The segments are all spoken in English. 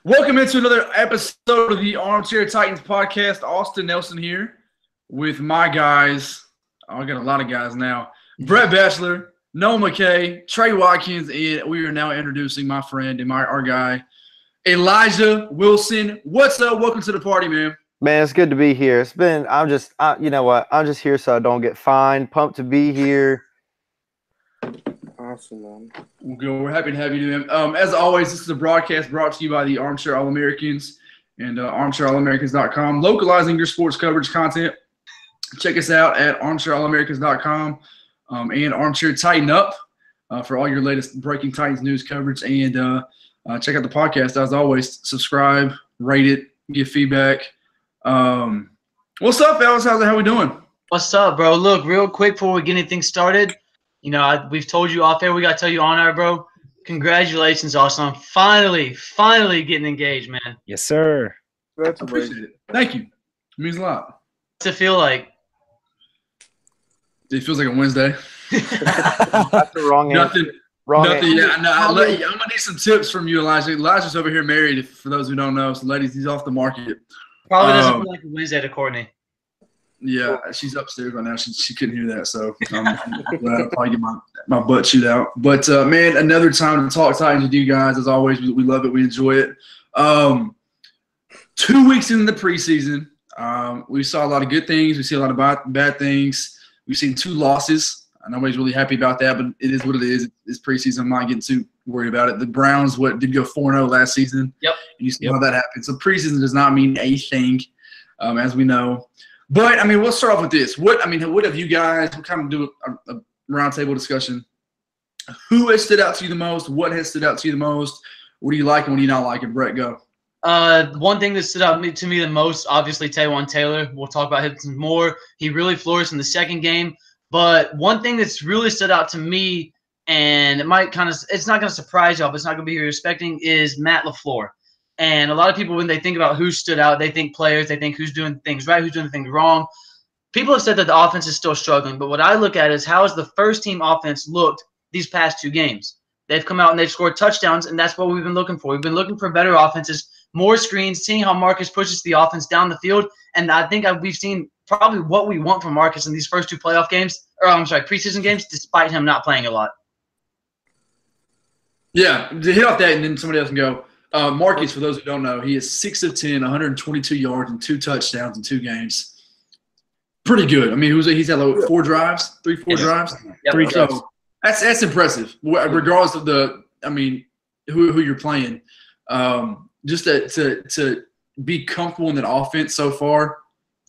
Welcome into another episode of the Armchair Titans podcast. Austin Nelson here with my guys. I got a lot of guys now. Brett Batchelor, Noah McKay, Trey Watkins, and we are now introducing my friend and our guy, Elijah Wilson. What's up? Welcome to the party, man. Man, it's good to be here. I'm just here so I don't get fined. Pumped to be here. Awesome, man. Good. We're happy to have you, man. As always, this is a broadcast brought to you by the Armchair All-Americans and armchairallamericans.com. Localizing your sports coverage content. Check us out at armchairallamericans.com and Armchair Tighten Up for all your latest breaking Titans news coverage. And check out the podcast. As always, subscribe, rate it, give feedback. What's up, fellas? How we doing? What's up, bro? Look, real quick before we get anything started, we've told you off air. We got to tell you on air, bro. Congratulations, Austin. Finally getting engaged, man. Yes, sir. That's appreciate it. Thank you. It means a lot. What's it feel like? It feels like a Wednesday. That's the wrong answer. Nothing. Yeah, no, I'm gonna need some tips from you, Elijah. Elijah's over here married. For those who don't know, so ladies, he's off the market. Probably doesn't feel like a Wednesday to Courtney. Yeah, she's upstairs right now. She couldn't hear that, so I'll probably get my butt chewed out. But man, another time to talk Titans with you guys. As always, we love it. We enjoy it. 2 weeks into the preseason, we saw a lot of good things. We see a lot of bad things. We've seen 2 losses. Nobody's really happy about that, but it is what it is. It's preseason. I'm not getting too worried about it. The Browns did go 4-0 last season. Yep. And you see how that happened. So preseason does not mean a thing, as we know. But, we'll start off with this. What have you guys – we'll kind of do a roundtable discussion. Who has stood out to you the most? What has stood out to you the most? What do you like and what do you not like? And Brett, go. One thing that stood out to me the most, obviously, Taywan Taylor. We'll talk about him some more. He really flourished in the second game. But one thing that's really stood out to me, and it's not going to surprise y'all, but it's not going to be who you're expecting, is Matt LaFleur. And a lot of people, when they think about who stood out, they think players, they think who's doing things right, who's doing things wrong. People have said that the offense is still struggling, but what I look at is how has the first-team offense looked these past 2 games? They've come out and they've scored touchdowns, and that's what we've been looking for. We've been looking for better offenses, more screens, seeing how Marcus pushes the offense down the field, and I think we've seen probably what we want from Marcus in these first 2 preseason games, despite him not playing a lot. Yeah, to hit off that, and then somebody else can go. Marcus, for those who don't know, he is 6 of 10, 122 yards and 2 touchdowns in 2 games. Pretty good. He's had like 4 drives, 3-4 drives. Yep. 3 drives. So that's impressive, regardless of who you're playing. Just to be comfortable in that offense so far,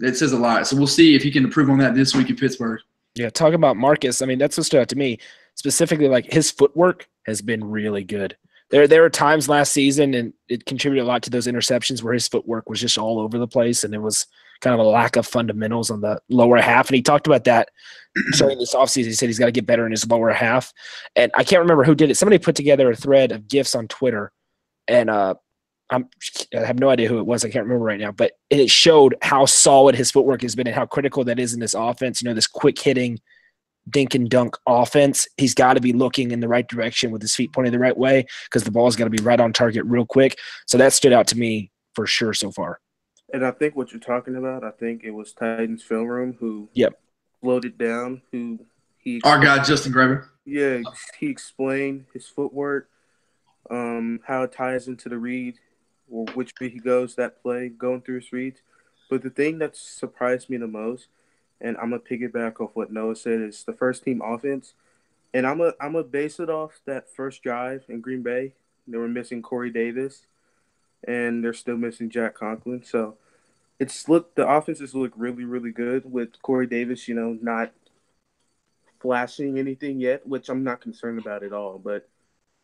it says a lot. So we'll see if he can improve on that this week in Pittsburgh. Yeah, talking about Marcus, that's what stood out to me. Specifically, like his footwork has been really good. There were times last season, and it contributed a lot to those interceptions where his footwork was just all over the place, and it was kind of a lack of fundamentals on the lower half. And he talked about that during this offseason. He said he's got to get better in his lower half. And I can't remember who did it. Somebody put together a thread of GIFs on Twitter, and I have no idea who it was. I can't remember right now. But it showed how solid his footwork has been and how critical that is in this offense. This quick-hitting dink and dunk offense. He's got to be looking in the right direction with his feet pointed the right way because the ball's got to be right on target real quick. So that stood out to me for sure so far. And I think what you're talking about, I think it was Titans Film Room who floated down, our guy, Justin Graber. Yeah, he explained his footwork, how it ties into the read, or which way he goes, that play, going through his reads. But the thing that surprised me the most, and I'm going to piggyback off what Noah said, is the first-team offense. And I'm gonna base it off that first drive in Green Bay. They were missing Corey Davis, and they're still missing Jack Conklin. So the offenses look really, really good with Corey Davis, not flashing anything yet, which I'm not concerned about at all. But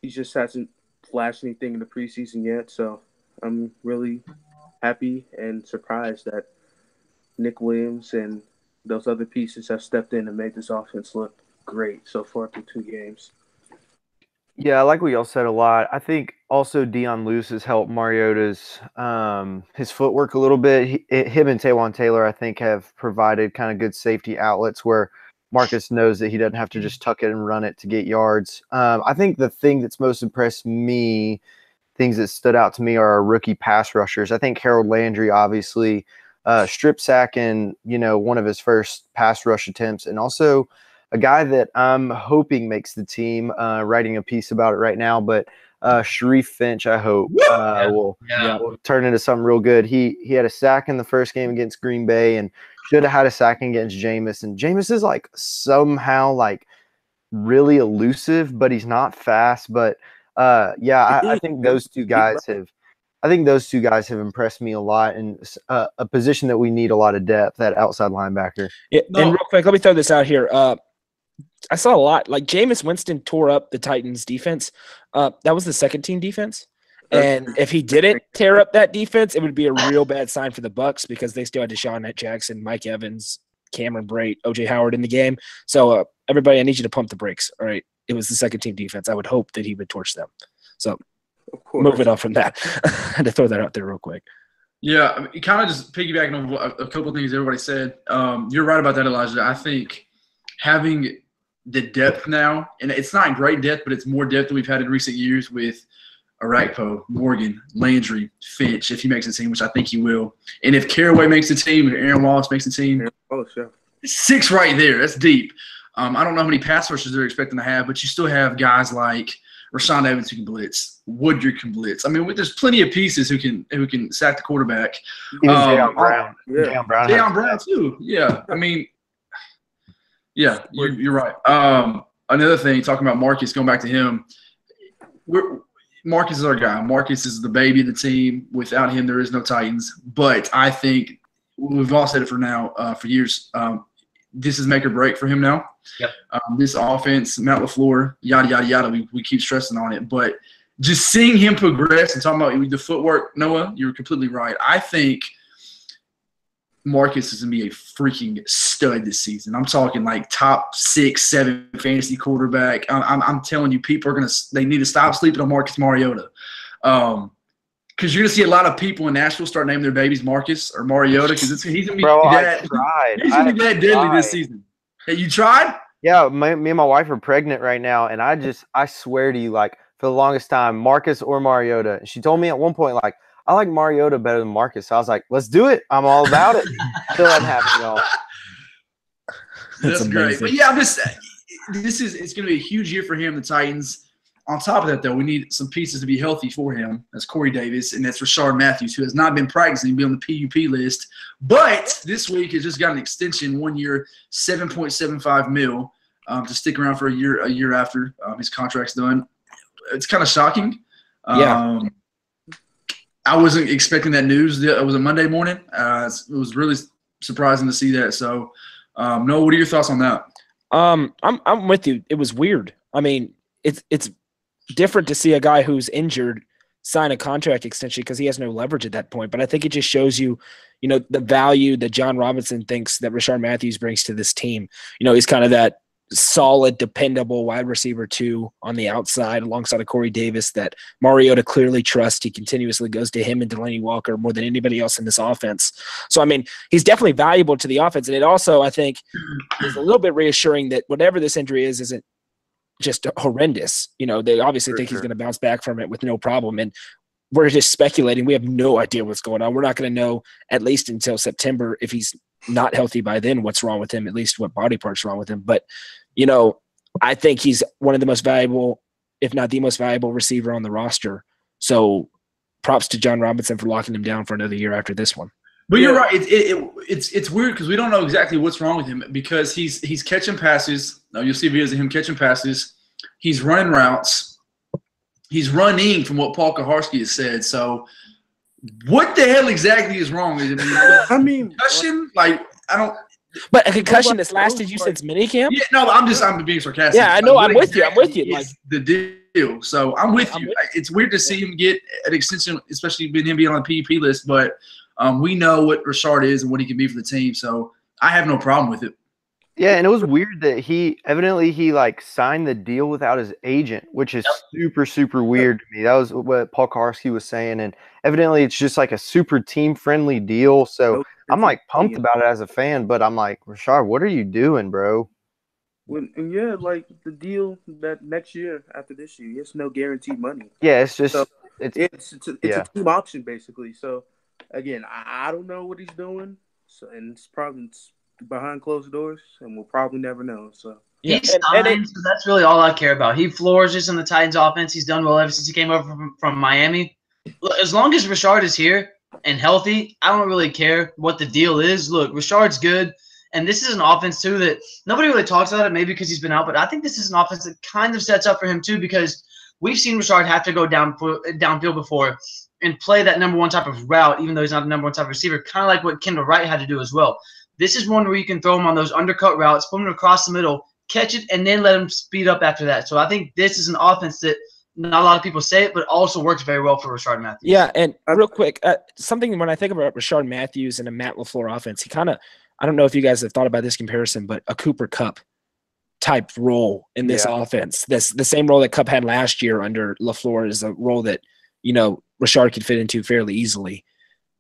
he just hasn't flashed anything in the preseason yet. So I'm really happy and surprised that Nick Williams and those other pieces have stepped in and made this offense look great so far through 2 games. Yeah, I like what y'all said a lot. I think also Dion Lewis has helped Mariota's his footwork a little bit. Him and Taywan Taylor, I think, have provided kind of good safety outlets where Marcus knows that he doesn't have to just tuck it and run it to get yards. I think the thing that's most impressed me things that stood out to me are our rookie pass rushers. I think Harold Landry, obviously, strip sack in, one of his first pass rush attempts, and also a guy that I'm hoping makes the team, writing a piece about it right now, but Sharif Finch, I hope, will turn into something real good. He had a sack in the first game against Green Bay and should have had a sack against Jameis. And Jameis is like somehow like really elusive, but he's not fast. But I think those two guys have impressed me a lot in a position that we need a lot of depth, that outside linebacker. Yeah, and real quick, let me throw this out here. I saw a lot. Like Jameis Winston tore up the Titans defense. That was the second team defense. And if he didn't tear up that defense, it would be a real bad sign for the Bucs because they still had Deshaun Jackson, Mike Evans, Cameron Brate, OJ Howard in the game. So everybody, I need you to pump the brakes. All right. It was the second team defense. I would hope that he would torch them. So moving on from that. I had to throw that out there real quick. Yeah, I mean, kind of just piggybacking on a couple of things everybody said. You're right about that, Elijah. I think having the depth now, and it's not great depth, but it's more depth than we've had in recent years with Arakpo, Morgan, Landry, Finch, if he makes the team, which I think he will. And if Caraway makes the team, if Aaron Wallace makes the team, sure. 6 right there. That's deep. I don't know how many pass rushers they're expecting to have, but you still have guys like Rashaan Evans who can blitz, Woodrick can blitz. I mean, there's plenty of pieces who can sack the quarterback. Deion Brown. Deion Brown too. Yeah. I mean, yeah, you're right. Another thing, talking about Marcus, going back to him, Marcus is our guy. Marcus is the baby of the team. Without him, there is no Titans. But I think we've all said it for years. This is make or break for him now. Yep. This offense, Matt LaFleur, yada, yada, yada, we keep stressing on it. But just seeing him progress and talking about the footwork, Noah, you're completely right. I think Marcus is going to be a freaking stud this season. I'm talking like top 6, 7 fantasy quarterback. I'm telling you, people are they need to stop sleeping on Marcus Mariota. Because you're going to see a lot of people in Nashville start naming their babies Marcus or Mariota because he's going to be he's going to be that deadly this season. Hey, you tried? Yeah, me and my wife are pregnant right now, and I swear to you, like, for the longest time, Marcus or Mariota. She told me at one point, like, I like Mariota better than Marcus. So I was like, let's do it. I'm all about it. Still hasn't happened, y'all. That's great. But yeah, it's going to be a huge year for him, the Titans. On top of that, though, we need some pieces to be healthy for him. That's Corey Davis, and that's Rashard Matthews, who has not been practicing to be on the PUP list. But this week has just got an extension, 1 year, $7.75 million, to stick around for a year after his contract's done. It's kind of shocking. Yeah. I wasn't expecting that news. It was a Monday morning. It was really surprising to see that. So, Noah, what are your thoughts on that? I'm with you. It was weird. I mean, it's different to see a guy who's injured sign a contract extension because he has no leverage at that point. But I think it just shows you, the value that John Robinson thinks that Rashard Matthews brings to this team. He's kind of that solid, dependable wide receiver 2 on the outside alongside of Corey Davis that Mariota clearly trusts. He continuously goes to him and Delaney Walker more than anybody else in this offense. So, I mean, he's definitely valuable to the offense. And it also, I think, is a little bit reassuring that whatever this injury isn't just horrendous. They obviously think he's going to bounce back from it with no problem. And we're just speculating. We have no idea what's going on. We're not going to know at least until September if he's not healthy by then what's wrong with him, at least what body part's wrong with him. But, I think he's one of the most valuable, if not the most valuable receiver on the roster. So props to John Robinson for locking him down for another year after this one. But you're right. It's weird because we don't know exactly what's wrong with him because he's catching passes. Now you'll see videos of him catching passes. He's running routes. He's running from what Paul Kaharski has said. So what the hell exactly is wrong with him? I mean, concussion? Like, I don't. But a concussion that's lasted you since minicamp? Yeah, no, I'm being sarcastic. Yeah, I know. I'm with you. Like the deal. So I'm with you. It's weird to see him get an extension, especially with him being on the PUP list. But we know what Rashard is and what he can be for the team. So I have no problem with it. Yeah, and it was weird that he signed the deal without his agent, which is super, super weird to me. That was what Paul Kaharski was saying, and evidently it's just like a super team-friendly deal. So I'm like pumped about it as a fan, but I'm like, Rashard, what are you doing, bro? And yeah, like the deal that next year after this year, it's no guaranteed money. Yeah, it's just It's a team option basically. So again, I don't know what he's doing. So and it's probably behind closed doors, and we'll probably never know. So. Yeah. He's signed, so that's really all I care about. He flourishes in the Titans offense. He's done well ever since he came over from Miami. Look, as long as Rashard is here and healthy, I don't really care what the deal is. Look, Rashard's good, and this is an offense, too, that nobody really talks about it, maybe because he's been out, but I think this is an offense that kind of sets up for him, too, because we've seen Rashard have to go downfield before and play that number one type of route, even though he's not the number one type of receiver, kind of like what Kendall Wright had to do as well. This is one where you can throw him on those undercut routes, put him across the middle, catch it, and then let him speed up after that. So I think this is an offense that not a lot of people say it, but also works very well for Rashard Matthews. Yeah, and real quick, something when I think about Rashard Matthews and a Matt LaFleur offense, he kind of – I don't know if you guys have thought about this comparison, but a Cooper Kupp type role in this offense. That's the same role that Kupp had last year under LaFleur is a role that, Rashard could fit into fairly easily.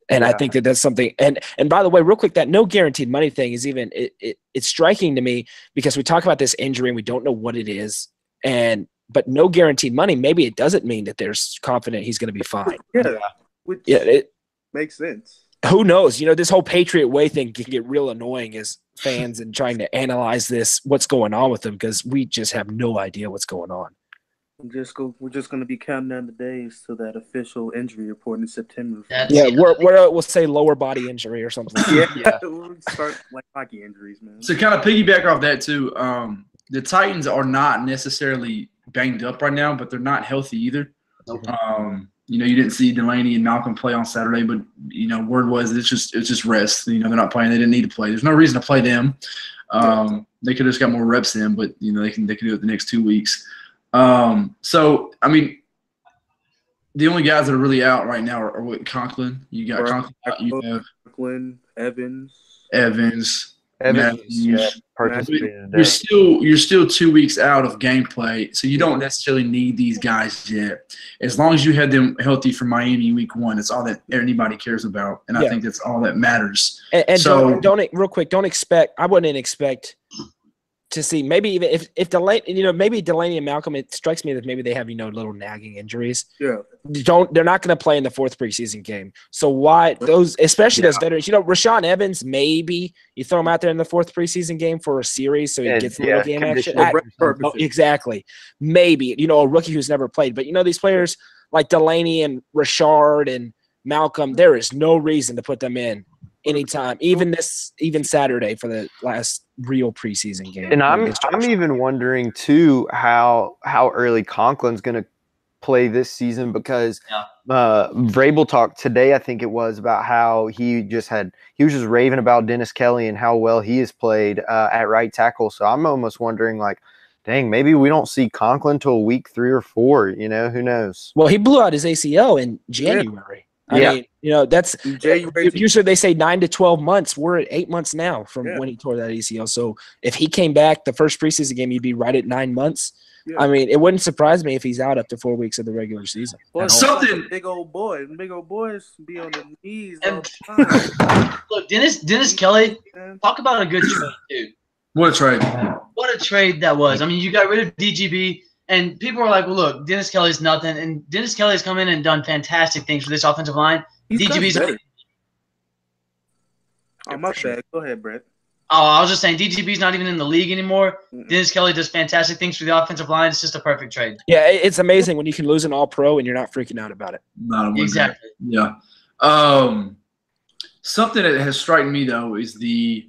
And I think that's something – and by the way, real quick, that no guaranteed money thing is even it's striking to me because we talk about this injury and we don't know what it is. But no guaranteed money, maybe it doesn't mean that there's confident he's going to be fine. It makes sense. Who knows? This whole Patriot Way thing can get real annoying as fans and trying to analyze what's going on with them because we just have no idea what's going on. We're just going to be counting down the days to that official injury report in September. We'll say lower body injury or something. We'll start like hockey injuries, man. So kind of piggyback off that too. The Titans are not necessarily banged up right now, but they're not healthy either. Okay. You didn't see Delaney and Malcolm play on Saturday, but word was it's just rest. They're not playing. They didn't need to play. There's no reason to play them. They could have just got more reps in, but they can do it the next 2 weeks. So I mean, the only guys that are really out right now are what Conklin. You got Conklin out. You have Conklin, Evans. Participating. You're still 2 weeks out of gameplay, so you don't necessarily need these guys yet. As long as you had them healthy for Miami week 1, that's all that anybody cares about, and I think that's all that matters. And so, don't real quick. Don't expect. I wouldn't expect to see maybe even if Delaney, maybe Delaney and Malcolm. It strikes me that maybe they have little nagging injuries. Yeah. They're not going to play in the 4th preseason game. So why those, especially those veterans? Rashaan Evans, maybe you throw him out there in the 4th preseason game for a series, so he gets a little game action. Exactly, maybe a rookie who's never played. But these players like Delaney and Rashard and Malcolm, there is no reason to put them in anytime, even Saturday for the last real preseason game. And I'm even wondering too how early Conklin's going to play this season because Vrabel talked today, I think it was, about how he was just raving about Dennis Kelly and how well he has played at right tackle. So I'm almost wondering dang, maybe we don't see Conklin till week 3 or 4. Who knows? Well, he blew out his ACL in January. I mean, that's usually they say 9 to 12 months. We're at 8 months now from when he tore that ACL. So if he came back the first preseason game, he'd be right at 9 months. Yeah. I mean, it wouldn't surprise me if he's out up to 4 weeks of the regular season. Well, big old boys be on the knees all the time. Look, Dennis Kelly, talk about a good trade, dude. What a trade! What a trade that was. I mean, you got rid of DGB. And people are like, well, look, Dennis Kelly's nothing. And Dennis Kelly has come in and done fantastic things for this offensive line. DGB's my bad. Go ahead, Brett. Oh, I was just saying DGB's not even in the league anymore. Dennis Kelly does fantastic things for the offensive line. It's just a perfect trade. Yeah, it's amazing when you can lose an all-pro and you're not freaking out about it. Exactly. Yeah. Something that has struck me, though, is the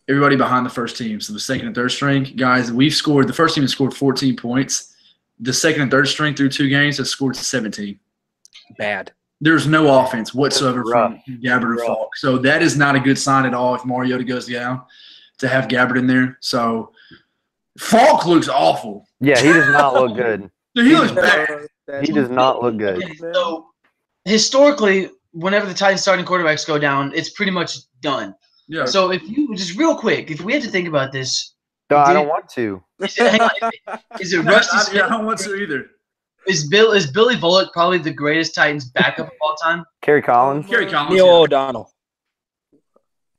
everybody behind the first team. So the second and third string guys, the first team has scored 14 points. The second and third string through 2 games has scored 17. Bad. There's no offense whatsoever from Gabbard or Falk. So that is not a good sign at all if Mariota goes down to have Gabbard in there. So Falk looks awful. Yeah, he does not look good. Dude, he looks bad. He does not look good. Okay, so historically, whenever the Titans starting quarterbacks go down, it's pretty much done. Yeah. So if you just real quick, if we had to think about this, no, I don't want to. Is it Rusty Smith? I don't want to either. Is Billy Volek probably the greatest Titans backup of all time? Kerry Collins. Neil O'Donnell.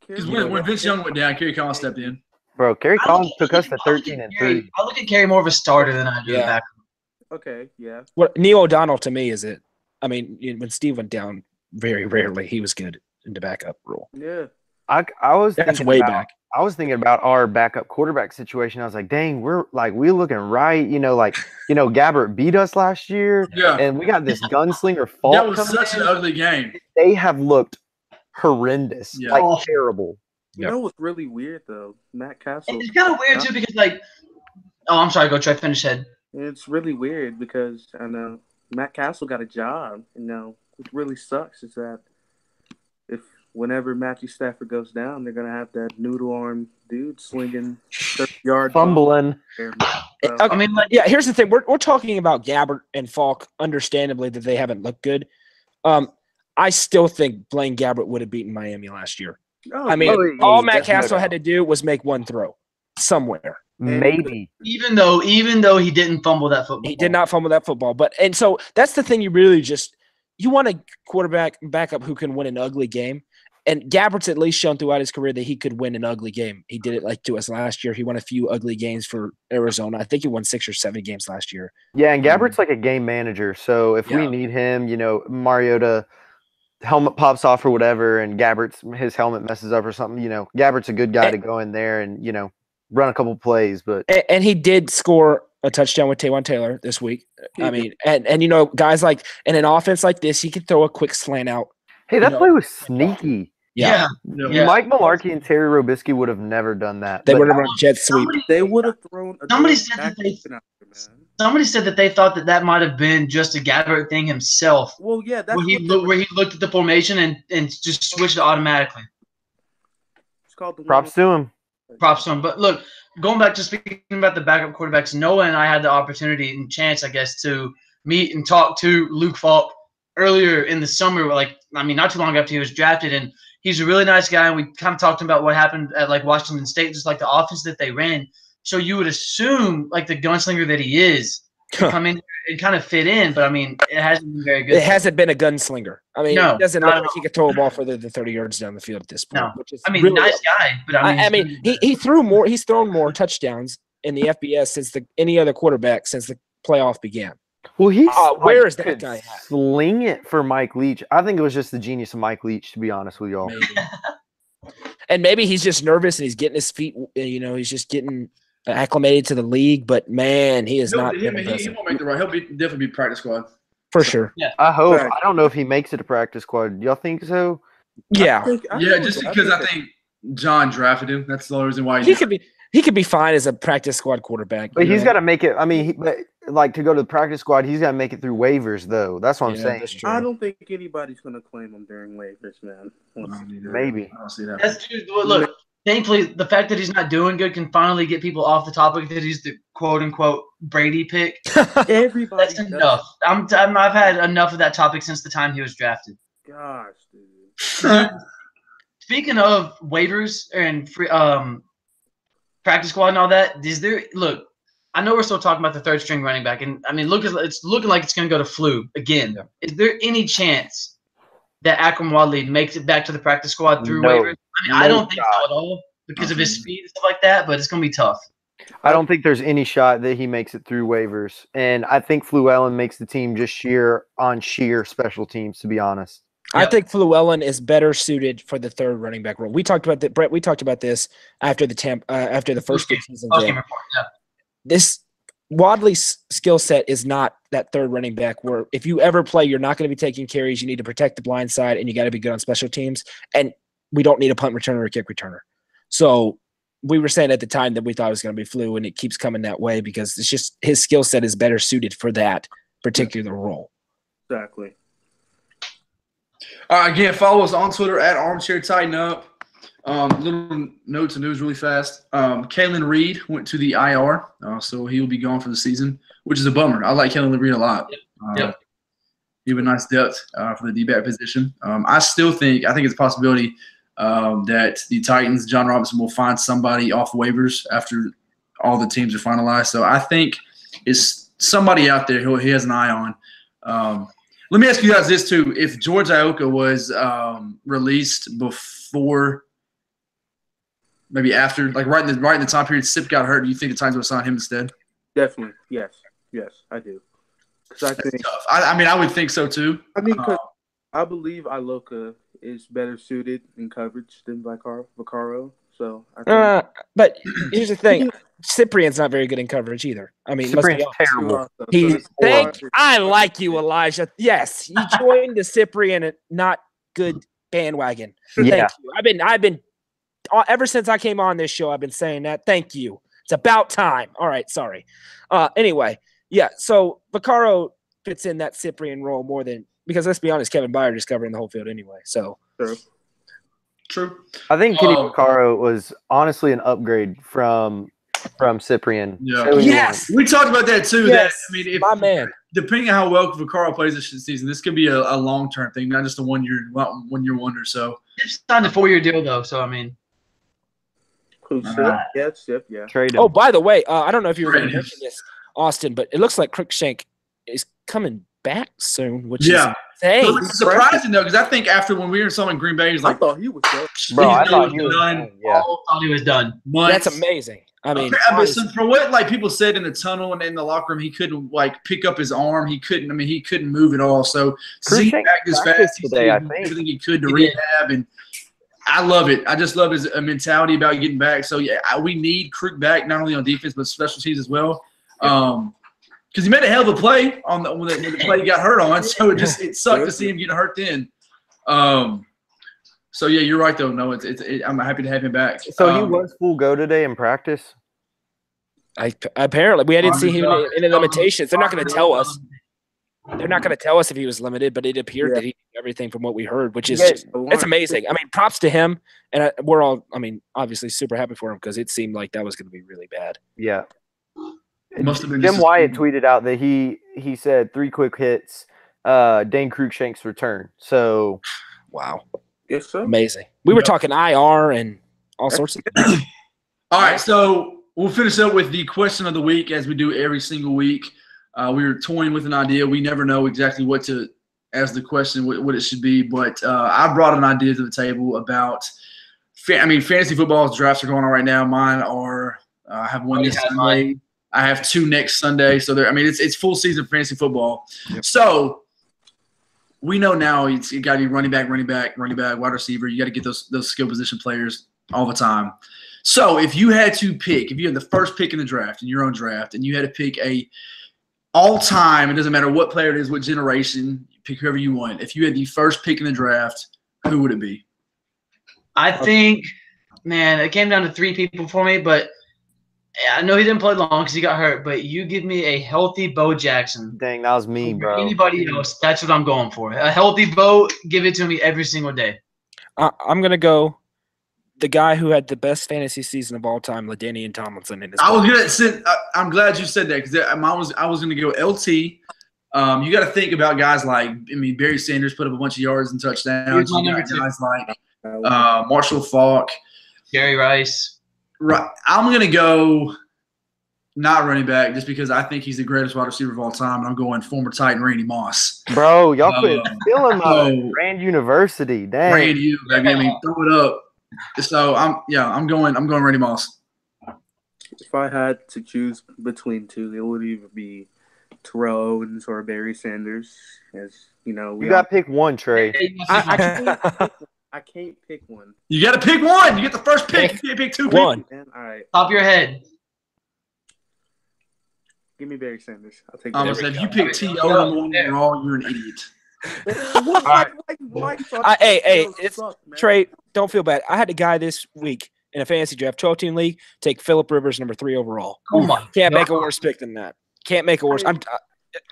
Because when Vince Young went down, Kerry Collins stepped in. Bro, Kerry Collins took us to 13-3. I look at Kerry more of a starter than I do a backup. Okay, yeah. What Neil O'Donnell to me is it? I mean, when Steve went down, very rarely he was good in the backup role. Yeah. I was That's thinking way about back. I was thinking about our backup quarterback situation. I was like, dang, we're looking right. Gabbert beat us last year, Yeah. and we got this gunslinger That Falk was coming such in. an ugly game. They have looked horrendous, Yeah. like Awful. terrible. You know what's really weird though? Matt Castle. And it's kind of weird too because I'm sorry, go try finish head. It's really weird because I know Matt Castle got a job. What really sucks is that whenever Matthew Stafford goes down, they're gonna have that noodle arm dude slinging 30-yard Fumbling. So, Okay. I mean, Here's the thing: we're talking about Gabbert and Falk. Understandably, that they haven't looked good. I still think Blaine Gabbert would have beaten Miami last year. oh, I mean, yeah, all yeah, Matt that's no Castle doubt. had to do was make one throw somewhere. Maybe. even though he didn't fumble that football, He did not fumble that football. And so that's the thing you really you want a quarterback backup who can win an ugly game. And Gabbert's at least shown throughout his career that he could win an ugly game. He did it to us last year. He won a few ugly games for Arizona. I think he won 6 or 7 games last year. Yeah, and Gabbert's like a game manager. So if we need him, Mariota helmet pops off or whatever, and his helmet messes up or something, Gabbert's a good guy to go in there and, run a couple plays. But and he did score a touchdown with Taywan Taylor this week. I mean, and guys like in an offense like this, he could throw a quick slant out. hey, that play was sneaky. Yeah. Mike Mularkey and Terry Robisky would have never done that. They But would have run jet sweep. they would have thrown. Somebody said that they thought that might have been just a Gabbert thing himself. Well, yeah, that's Where he looked at the formation and just switched it automatically. It's called the props to him. Props to him. But look, going back to speaking about the backup quarterbacks, Noah and I had the opportunity and chance, I guess, to meet and talk to Luke Falk earlier in the summer. Not too long after he was drafted, and he's a really nice guy. And we kind of talked about what happened at Washington State, just the offense that they ran. So you would assume the gunslinger that he is to come in and kind of fit in, but it hasn't been very good. It hasn't been a gunslinger. No, it doesn't look like he could throw a ball further than 30 yards down the field at this point. No, which is really nice guy, but he threw more. He's thrown more touchdowns in the FBS since any other quarterback since the playoff began. Well, where is that guy at? Sling it for Mike Leach. I think it was just the genius of Mike Leach, to be honest with y'all. And maybe he's just nervous and he's getting his feet. He's just getting acclimated to the league. But man, he is not. He won't make the right. He'll definitely be practice squad for sure. Yeah, I hope. I don't know if he makes it to practice squad. Y'all think so? Yeah, just because I think John drafted him. That's the only reason why he could be fine as a practice squad quarterback. But he's got to make it. To go to the practice squad, he's got to make it through waivers, though. That's what I'm saying. I don't think anybody's going to claim him during waivers, man. Maybe. I don't see that. That's true. Look, thankfully, the fact that he's not doing good can finally get people off the topic that he's the quote-unquote Brady pick. Everybody. That's enough. I've had enough of that topic since the time he was drafted. Gosh, dude. Speaking of waivers and free, practice squad and all that, look, I know we're still talking about the third string running back, and it's looking like it's going to go to Flu again. Yeah. Is there any chance that Akram Wadley makes it back to the practice squad through waivers? I don't think so at all because of his speed and stuff like that, but it's going to be tough. I don't think there's any shot that he makes it through waivers, and I think Fluellen makes the team just sheer special teams, to be honest. I think Fluellen is better suited for the third running back role. We talked about that, Brett. We talked about this after the first season game. This Wadley's skill set is not that third running back where if you ever play, you're not going to be taking carries. You need to protect the blind side, and you got to be good on special teams. And we don't need a punt returner or a kick returner. So we were saying at the time that we thought it was going to be Flu, and it keeps coming that way because it's just his skill set is better suited for that particular role. Exactly. Again, follow us on Twitter at Armchair Tighten Up. Little notes and news really fast. Kalen Reed went to the IR, so he will be gone for the season, which is a bummer. I like Kalen Reed a lot. Yep. He have a nice depth for the D-back position. I think it's a possibility that the Titans, John Robinson, will find somebody off waivers after all the teams are finalized. So I think it's somebody out there who he has an eye on. Let me ask you guys this too: if George Iocca was released before, maybe after, right in the time period Sip got hurt, do you think the Titans would sign him instead? Definitely, yes, I do. Because I think, Tough. I mean, I would think so too. because I believe Iloka is better suited in coverage than Vaccaro. So I think But here's the thing: Cyprian's not very good in coverage either. I mean, let's be Cyprian's honest. terrible. I like you, Elijah. Yes, you joined the Cyprian and not good bandwagon. Yeah. Thank you. I've been ever since I came on this show. I've been saying that. Thank you. It's about time. All right, sorry. Anyway, yeah. So Vaccaro fits in that Cyprian role more than because let's be honest, Kevin Byard is covering the whole field anyway. So True. I think Kenny Vaccaro was honestly an upgrade from Cyprian. Yeah. Yes. We talked about that too. Yes. That I mean, My man. Depending on how well Vaccaro plays this season, this could be a long-term thing, not just a one-year wonder. So It's signed a 4-year deal though, so I mean. Yeah. Trade him. Oh, by the way, I don't know if you were going to mention this, Austin, but it looks like Cruikshank is coming back soon, which is insane. It's surprising though, because I think after when we were in Green Bay, he's I like, thought he was done. Bro, I thought he he was done. yeah. Thought he was done. That's amazing. I mean, for what like people said in the tunnel and in the locker room, he couldn't like pick up his arm. He couldn't move at all. So he back as fast today, I think. everything he could to rehab, and I love it. I just love his mentality about getting back. So yeah, we need Crook back not only on defense but special teams as well. Because he made a hell of a play on when the play he got hurt on. So it sucked to see him getting hurt then. So yeah, you're right though. No, I'm happy to have him back. So he was full go today in practice. Apparently we didn't see him in the limitations. They're not going to tell us. They're not going to tell us if he was limited, but it appeared that he did everything from what we heard, which is it's amazing. I mean, props to him, and we're all, I mean, obviously super happy for him because it seemed like that was going to be really bad. Yeah. Must have been Jim Wyatt tweeted out that he said 3 quick hits, Dane Cruikshank's return. So, wow. Yes, sir. Amazing. We were talking IR and all sorts of things. All right, so we'll finish up with the question of the week as we do every single week. We were toying with an idea. We never know exactly what to ask the question, what it should be. But I brought an idea to the table about fantasy football drafts are going on right now. Mine are I have one this Sunday. I have 2 next Sunday. So it's full season fantasy football. Yep. So we know now you got to be running back, wide receiver. You got to get those skill position players all the time. So if you had to pick, if you had the first pick in the draft, in your own draft, and you had to pick a all-time, it doesn't matter what player it is, what generation, pick whoever you want. If you had the first pick in the draft, who would it be? I think, man, it came down to 3 people for me, but I know he didn't play long because he got hurt, but you give me a healthy Bo Jackson. Dang, that was me, bro. Anybody else, that's what I'm going for. A healthy Bo, give it to me every single day. I'm going to go the guy who had the best fantasy season of all time, LaDainian Tomlinson. I'm glad you said that because I was going to go LT. You got to think about guys like Barry Sanders put up a bunch of yards and touchdowns. You got guys like Marshall Faulk, Jerry Rice. Right, I'm going to go not running back just because I think he's the greatest wide receiver of all time, and I'm going former Titan Randy Moss. Bro, y'all quit stealing my Rand University. Dang, Rand U, baby. Throw it up. So I'm going Randy Moss. If I had to choose between 2, it would either be Terrell Owens or Barry Sanders. As you know, you got to pick one, Trey. I can't pick one. You got to pick one. You get the first pick. You can't pick 2 people. One. All right. Top of your head. Give me Barry Sanders. I'll take. If you pick T.O. overall, you're an idiot. Hey, it's Trey. Don't feel bad. I had a guy this week in a fantasy draft, 12-team league, take Phillip Rivers, number 3 overall. Oh my! Can't make a worse pick than that. Can't make a worse.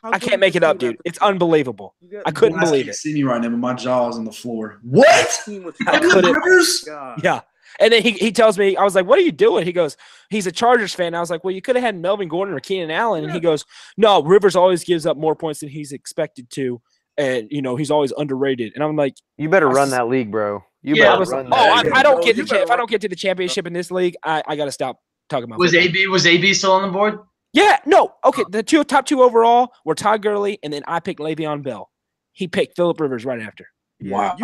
I can't make it up, dude. It's unbelievable. I couldn't believe it. You see me right now, but my jaw is on the floor. What? Rivers? Yeah. And then he tells me, I was like, what are you doing? He goes, he's a Chargers fan. I was like, well, you could have had Melvin Gordon or Keenan Allen. And he goes, no, Rivers always gives up more points than he's expected to. And, he's always underrated. And I'm like, you better run that league, bro. You better run that league. I don't get if I don't get to the championship in this league, I got to stop talking about it. Was AB still on the board? Yeah, no. Okay, the top 2 overall were Todd Gurley, and then I picked Le'Veon Bell. He picked Phillip Rivers right after. Wow.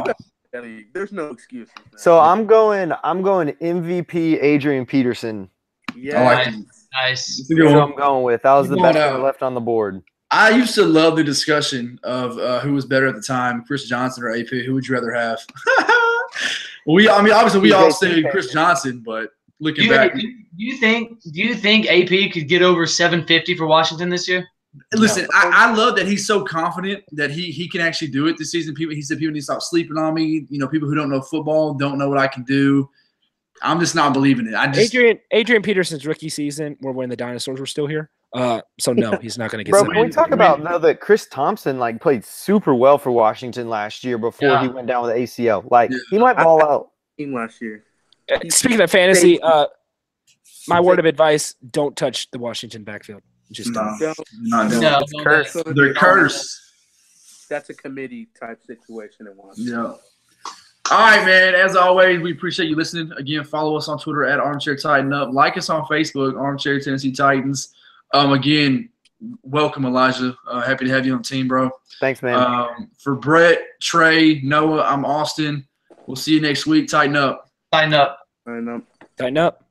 There's no excuse. So I'm going MVP Adrian Peterson. Yeah. Nice. That's what I'm going with. That was the best one left on the board. I used to love the discussion of who was better at the time, Chris Johnson or AP. Who would you rather have? Obviously we all say Chris Johnson, but looking back, do you think AP could get over 750 for Washington this year? Listen, I love that he's so confident that he can actually do it this season. He said people need to stop sleeping on me. You know, people who don't know football don't know what I can do. I'm just not believing it. Adrian Peterson's rookie season were when the dinosaurs were still here. So no, he's not going to get. Bro, can we talk about now that Chris Thompson played super well for Washington last year before he went down with the ACL? He might ball out. Team last year. Speaking of fantasy, my word of advice: don't touch the Washington backfield. Just don't. No, it's cursed. They're cursed. That's a committee type situation in Washington. Yeah. All right, man. As always, we appreciate you listening. Again, follow us on Twitter at Armchair Tighten Up. Like us on Facebook, Armchair Tennessee Titans. Again, welcome, Elijah. Happy to have you on the team, bro. Thanks, man. For Brett, Trey, Noah, I'm Austin. We'll see you next week. Tighten up. Tighten up. Tighten up. Tighten up.